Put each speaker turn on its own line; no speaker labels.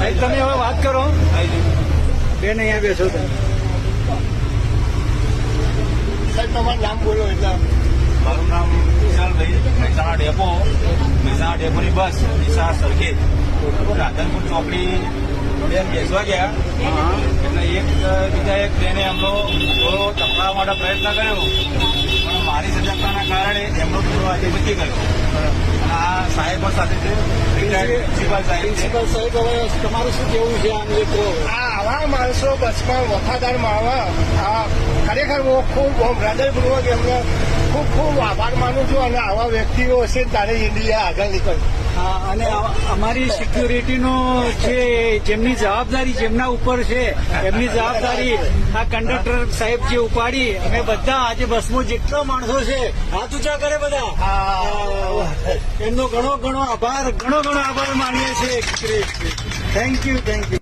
સાહેબ તમે હવે વાત કરો. બેન અહીંયા બેસો તમે.
સાહેબ તમારું નામ બોલો એટલે.
મારું નામ વિશાલભાઈ, મહેસાણા ડેપોની બસ દિશા સરખેજ રાધનપુર ચોકડી બેન બેસવા ગયા એટલે બીજા એક ટ્રેને એમનો થોડો તકડાવવા માટે પ્રયત્ન કર્યો, પણ મારી સજાગતાના કારણે એમનો થોડો આજે બચી ગયો. અને આ સાહેબ સાથે છે, પ્રિન્સિપાલ સાહેબ છે.
સાહેબ હવે તમારું શું કેવું છે આ મિત્રો?
આવા માણસો બસમાં વફાદાર માણવા આ ખરેખર હું ખૂબ હૃદયપૂર્વક એમને ખૂબ ખૂબ આભાર માનું છું. અને આવા વ્યક્તિઓ હશે ત્યારે ઇન્ડિયા આગળ નીકળે.
અને અમારી સિક્યુરિટીનો જે જેમની જવાબદારી જેમના ઉપર છે એમની જવાબદારી આ કંડક્ટર સાહેબ જે ઉપાડી અમે બધા આજે બસમાં જેટલા માણસો છે હાથ ઊંચા કરે બધા એમનો ઘણો ઘણો આભાર માનીએ છીએ. Thank you.